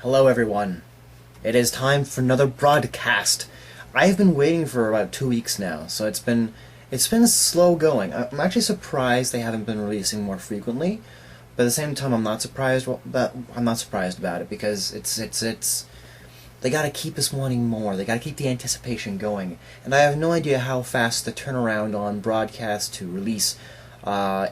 Hello everyone. It is time for another broadcast. I've been waiting for about 2 weeks now, so it's been slow going. I'm actually surprised they haven't been releasing more frequently, but at the same time I'm not surprised about it because it's they gotta keep us wanting more. They gotta keep the anticipation going, and I have no idea how fast the turnaround on broadcast to release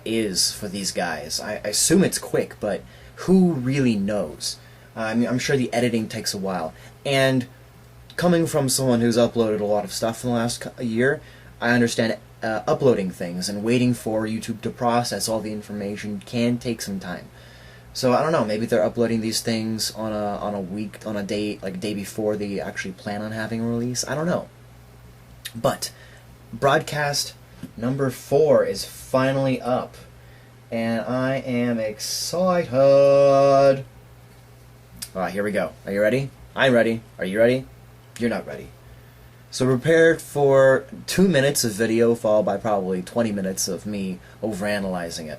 is for these guys. I assume it's quick, but who really knows? I mean, I'm sure the editing takes a while. And coming from someone who's uploaded a lot of stuff in the last year, I understand uploading things and waiting for YouTube to process all the information can take some time. So I don't know, maybe they're uploading these things on a day, like a day before they actually plan on having a release. I don't know. But broadcast number 4 is finally up, and I am excited. Alright, here we go. Are you ready? I'm ready. Are you ready? You're not ready. So prepare for 2 minutes of video followed by probably 20 minutes of me overanalyzing it.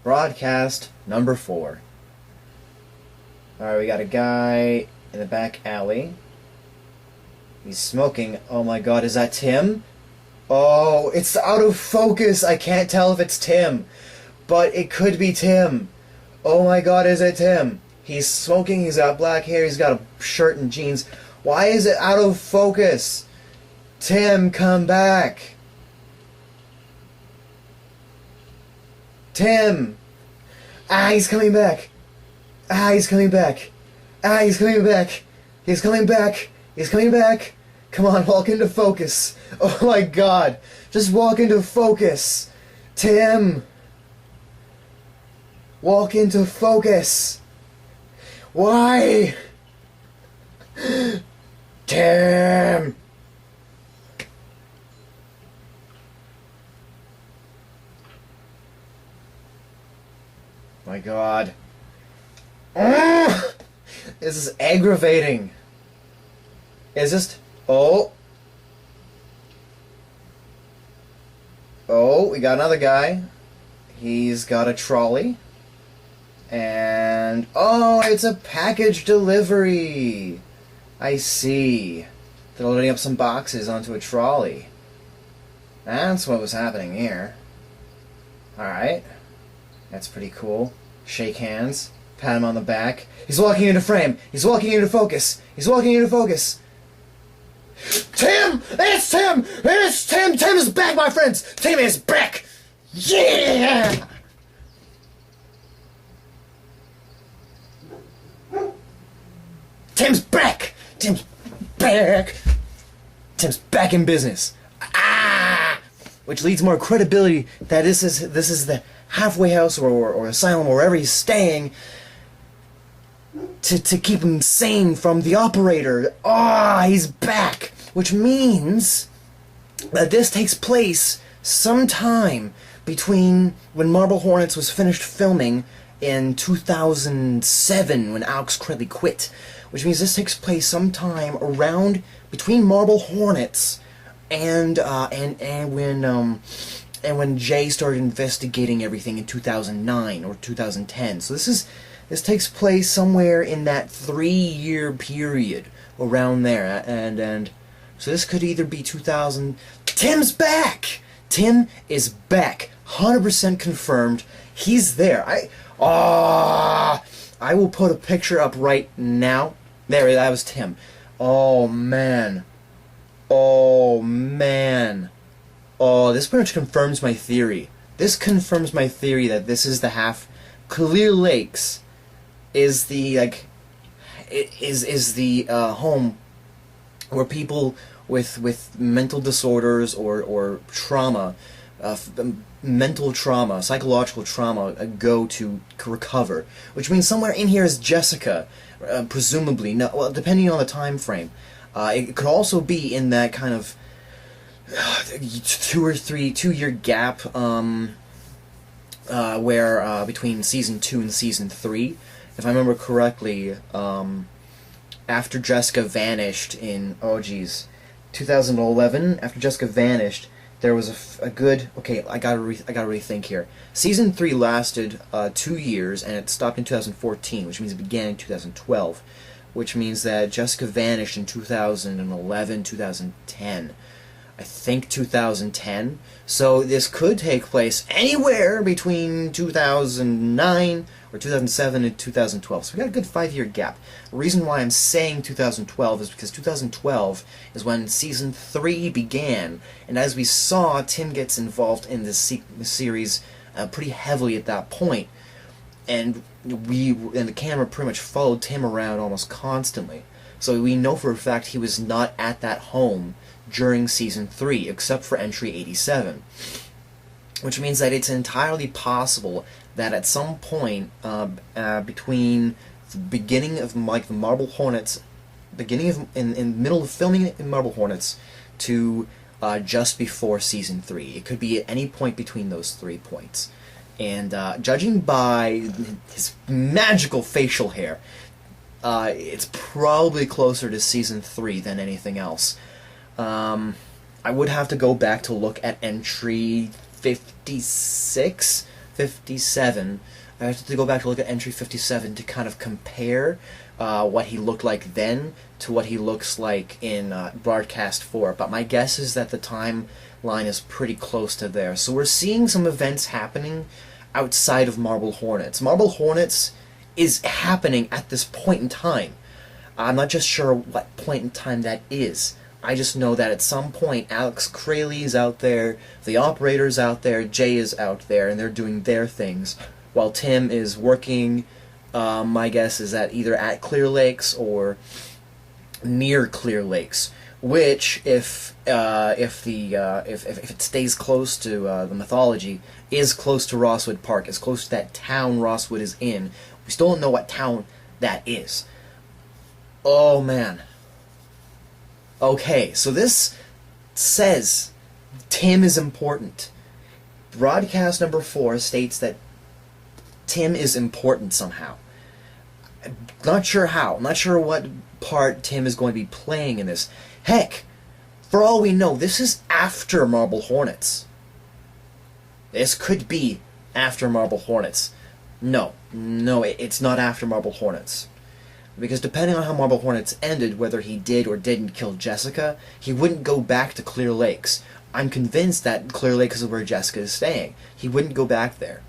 Broadcast number 4. Alright, we got a guy in the back alley. He's smoking. Oh my god, is that Tim? Oh, it's out of focus. I can't tell if it's Tim. But it could be Tim. Oh my god, is it Tim? He's smoking, he's got black hair, he's got a shirt and jeans. Why is it out of focus? Tim, come back. Tim. Ah, he's coming back. Ah, he's coming back. Ah, he's coming back. He's coming back. He's coming back. Come on, walk into focus. Oh my god. Just walk into focus. Tim. Walk into focus. Why? Tim. My god. This is aggravating. Is this... Oh. Oh, we got another guy. He's got a trolley. And... oh, it's a package delivery. I see. They're loading up some boxes onto a trolley. That's what was happening here. Alright. That's pretty cool. Shake hands. Pat him on the back. He's walking into frame. He's walking into focus. He's walking into focus. Tim! It's Tim! It's Tim! Tim is back, my friends! Tim is back! Yeah! Tim's back! Tim's back! Tim's back in business. Ah! Which leads more credibility that this is the halfway house or asylum or wherever he's staying to keep him sane from the operator. Ah, he's back! Which means that this takes place sometime between when Marble Hornets was finished filming in 2007 when Alex Credley quit. Which means this takes place sometime around between Marble Hornets and when Jay started investigating everything in 2009 or 2010. So this takes place somewhere in that 3-year period around there, and so this could either be 2000. Tim's back. Tim is back, 100% confirmed. He's there. I will put a picture up right now. There, that was Tim. Oh, man. Oh, man. Oh, this pretty much confirms my theory. This confirms my theory that this is the half... Clear Lakes is the, like... is the home where people with mental disorders or trauma... mental trauma, psychological trauma go to recover, which means somewhere in here is Jessica, presumably. No, well, depending on the time frame, it could also be in that kind of 2-year gap, where between season 2 and season 3, if I remember correctly, after Jessica vanished in 2011. After Jessica vanished, there was a good. Okay, I gotta rethink here. Season 3 lasted 2 years, and it stopped in 2014, which means it began in 2012, which means that Jessica vanished in 2011, 2010. I think 2010. So this could take place anywhere between 2009 or 2007 and 2012. So we got a good 5-year gap. The reason why I'm saying 2012 is because 2012 is when Season 3 began, and as we saw, Tim gets involved in this series pretty heavily at that point, and the camera pretty much followed Tim around almost constantly. So we know for a fact he was not at that home during Season 3, except for entry 87. Which means that it's entirely possible that at some point between the beginning of the Marble Hornets, in middle of filming in Marble Hornets, to just before Season 3. It could be at any point between those 3 points. And judging by his magical facial hair, it's probably closer to Season 3 than anything else. I would have to go back to look at entry 56, 57. I have to go back to look at entry 57 to kind of compare what he looked like then to what he looks like in Broadcast 4. But my guess is that the timeline is pretty close to there. So we're seeing some events happening outside of Marble Hornets. Marble Hornets is happening at this point in time. I'm not just sure what point in time that is. I just know that at some point Alex Crayley is out there, the operator's out there, Jay is out there, and they're doing their things, while Tim is working, my guess is that either at Clear Lakes or near Clear Lakes, which, if it stays close to the mythology, is close to Rosswood Park, is close to that town Rosswood is in. We still don't know what town that is. Oh man. Okay, so this says Tim is important. Broadcast number 4 states that Tim is important somehow. Not sure how. Not sure what part Tim is going to be playing in this. Heck, for all we know, this is after Marble Hornets. This could be after Marble Hornets. No, it's not after Marble Hornets. Because depending on how Marble Hornets ended, whether he did or didn't kill Jessica, he wouldn't go back to Clear Lakes. I'm convinced that Clear Lakes is where Jessica is staying. He wouldn't go back there.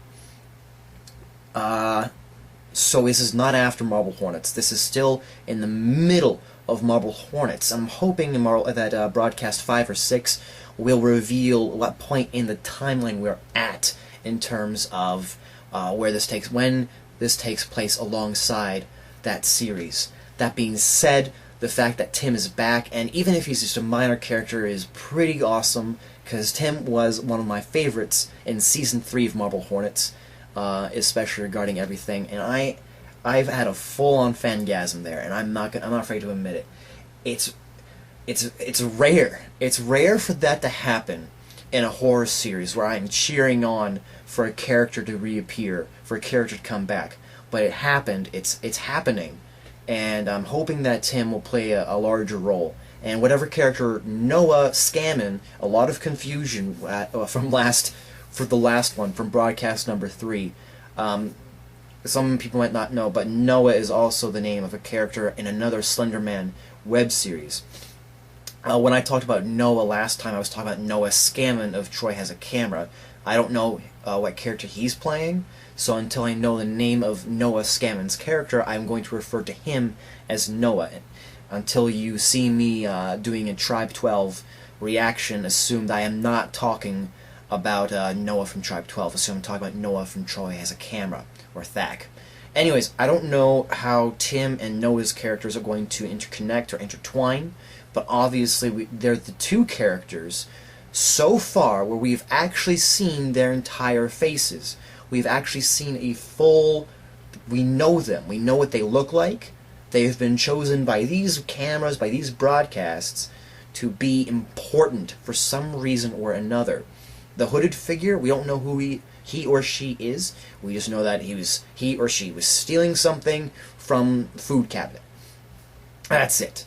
So this is not after Marble Hornets. This is still in the middle of Marble Hornets. I'm hoping that Broadcast 5 or 6 will reveal what point in the timeline we're at in terms of when this takes place alongside that series. That being said, the fact that Tim is back, and even if he's just a minor character, is pretty awesome, because Tim was one of my favorites in Season 3 of Marble Hornets, especially regarding everything, and I've had a full-on fangasm there, and I'm not afraid to admit it. It's rare. It's rare for that to happen in a horror series where I'm cheering on for a character to reappear, for a character to come back. But it happened. It's happening, and I'm hoping that Tim will play a larger role. And whatever character Noah Scammon, a lot of confusion for the last one from Broadcast number 3. Some people might not know, but Noah is also the name of a character in another Slenderman web series. When I talked about Noah last time, I was talking about Noah Scammon of Troy Has a Camera. I don't know what character he's playing, so until I know the name of Noah Scammon's character, I'm going to refer to him as Noah. Until you see me doing a Tribe 12 reaction, assume that I am not talking about Noah from Tribe 12. Assume I'm talking about Noah from Troy Has a Camera, or Thak. Anyways, I don't know how Tim and Noah's characters are going to interconnect or intertwine, but obviously they're the two characters so far where we've actually seen their entire faces. We've actually seen a full... We know them. We know what they look like. They've been chosen by these cameras, by these broadcasts, to be important for some reason or another. The hooded figure, we don't know who he or she is. We just know that he or she was stealing something from the food cabinet. That's it.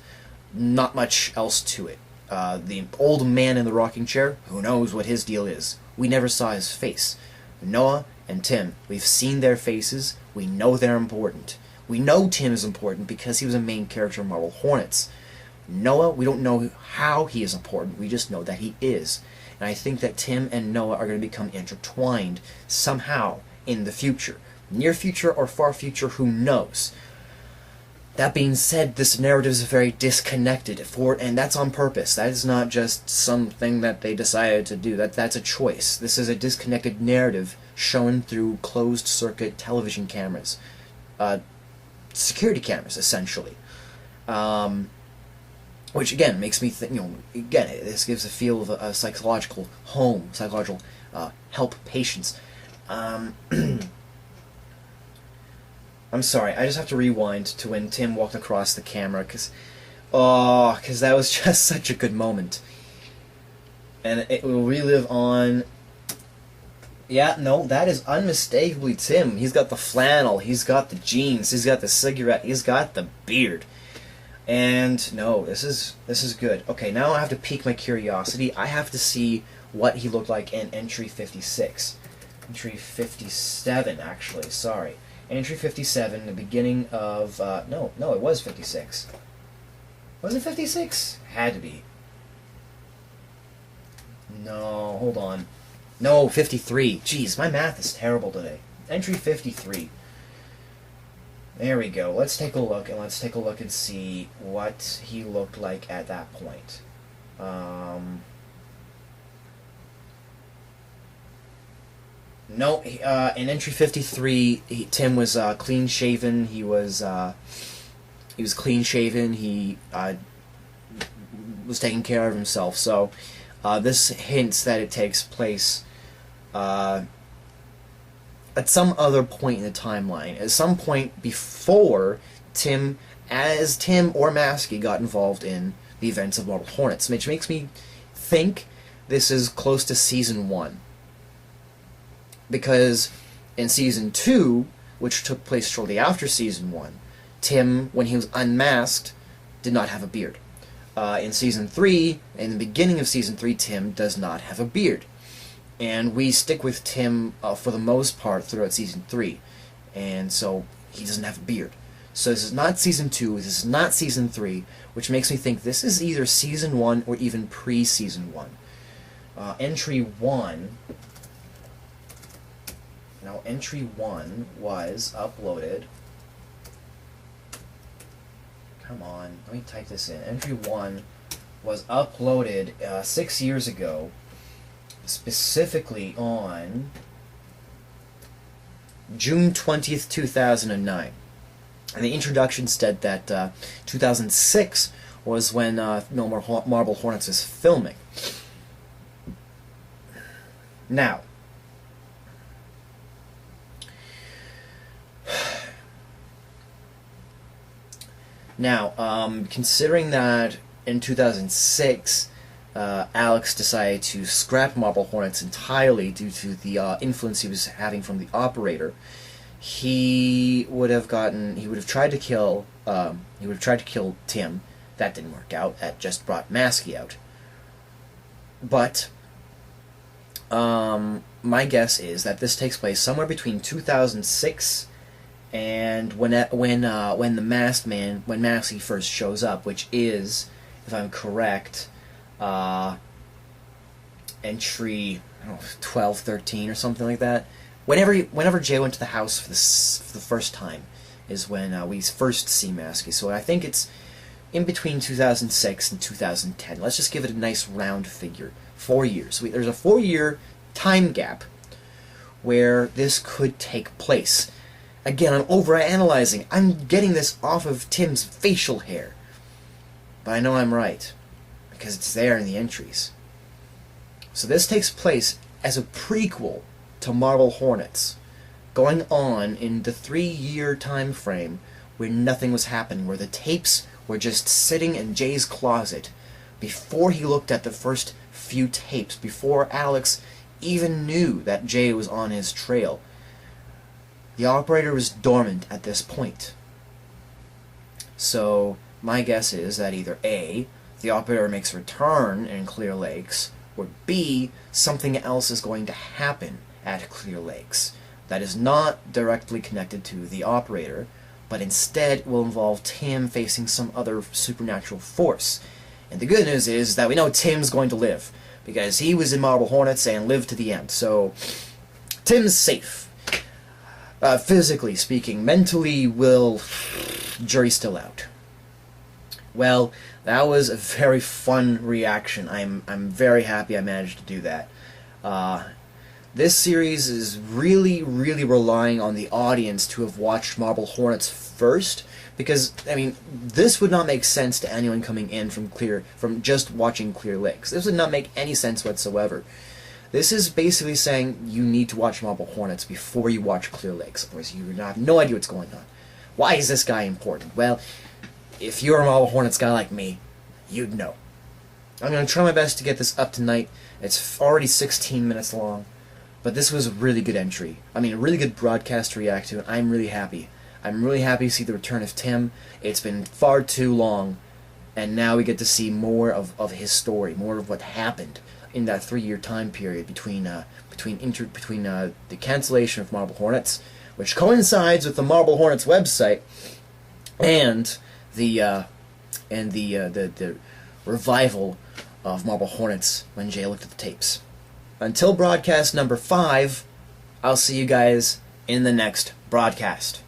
Not much else to it. The old man in the rocking chair, who knows what his deal is? We never saw his face. Noah and Tim, we've seen their faces, we know they're important. We know Tim is important because he was a main character in Marble Hornets. Noah, we don't know how he is important, we just know that he is. And I think that Tim and Noah are going to become intertwined somehow in the future. Near future or far future, who knows? That being said, this narrative is very disconnected, and that's on purpose. That is not just something that they decided to do. That's a choice. This is a disconnected narrative shown through closed-circuit television cameras. Security cameras, essentially. Which, again, makes me think, again, this gives a feel of a psychological home, psychological help patients. I'm sorry, I just have to rewind to when Tim walked across the camera, because that was just such a good moment. And it will relive on... Yeah, no, that is unmistakably Tim. He's got the flannel, he's got the jeans, he's got the cigarette, he's got the beard. And, no, this is good. Okay, now I have to pique my curiosity. I have to see what he looked like in Entry 56. Entry 57, actually, sorry. Entry 57, the beginning of... no, it was 56. Was it 56? Had to be. No, hold on. No, 53. Jeez, my math is terrible today. Entry 53. There we go. Let's take a look, and let's take a look and see what he looked like at that point. No, in Entry 53, Tim was clean shaven. He was clean shaven. He was taking care of himself. So this hints that it takes place at some other point in the timeline, at some point before Tim or Masky got involved in the events of Marble Hornets, which makes me think this is close to Season 1. Because in Season 2, which took place shortly after Season 1, Tim, when he was unmasked, did not have a beard. In Season 3, in the beginning of Season 3, Tim does not have a beard. And we stick with Tim for the most part throughout Season 3. And so he doesn't have a beard. So this is not Season 2, this is not Season 3, which makes me think this is either Season 1 or even pre-Season 1. Entry 1... Now, Entry 1 was uploaded... Come on, let me type this in. Entry 1 was uploaded 6 years ago, specifically on June 20th, 2009. And the introduction said that 2006 was when Marble Hornets was filming. Now, considering that in 2006, Alex decided to scrap Marble Hornets entirely due to the influence he was having from the operator, he would have tried to kill Tim. That didn't work out. That just brought Masky out. But my guess is that this takes place somewhere between 2006 and when the Masked Man, when Masky first shows up, which is, if I'm correct, entry 12, 13 or something like that. Whenever Jay went to the house for the first time is when we first see Masky. So I think it's in between 2006 and 2010. Let's just give it a nice round figure. 4 years. There's a 4-year time gap where this could take place. Again, I'm overanalyzing. I'm getting this off of Tim's facial hair. But I know I'm right, because it's there in the entries. So this takes place as a prequel to Marble Hornets, going on in the 3-year time frame where nothing was happening, where the tapes were just sitting in Jay's closet before he looked at the first few tapes, before Alex even knew that Jay was on his trail. The operator was dormant at this point. So my guess is that either A, the Operator makes a return in Clear Lakes, or B, something else is going to happen at Clear Lakes that is not directly connected to the Operator, but instead will involve Tim facing some other supernatural force. And the good news is that we know Tim's going to live, because he was in Marble Hornets and lived to the end, so Tim's safe. Physically speaking. Mentally, jury's still out. Well, that was a very fun reaction. I'm very happy I managed to do that. This series is really, really relying on the audience to have watched Marble Hornets first, because, I mean, this would not make sense to anyone coming in from just watching Clear Lakes. This would not make any sense whatsoever. This is basically saying you need to watch Marble Hornets before you watch Clear Lakes, otherwise you have no idea what's going on. Why is this guy important? Well, if you're a Marble Hornets guy like me, you'd know. I'm going to try my best to get this up tonight. It's already 16 minutes long, but this was a really good entry. I mean, a really good broadcast to react to, and I'm really happy. I'm really happy to see the return of Tim. It's been far too long, and now we get to see more of his story, more of what happened in that 3-year time period between the cancellation of Marble Hornets, which coincides with the Marble Hornets website, and the revival of Marble Hornets when Jay looked at the tapes. Until broadcast number 5, I'll see you guys in the next broadcast.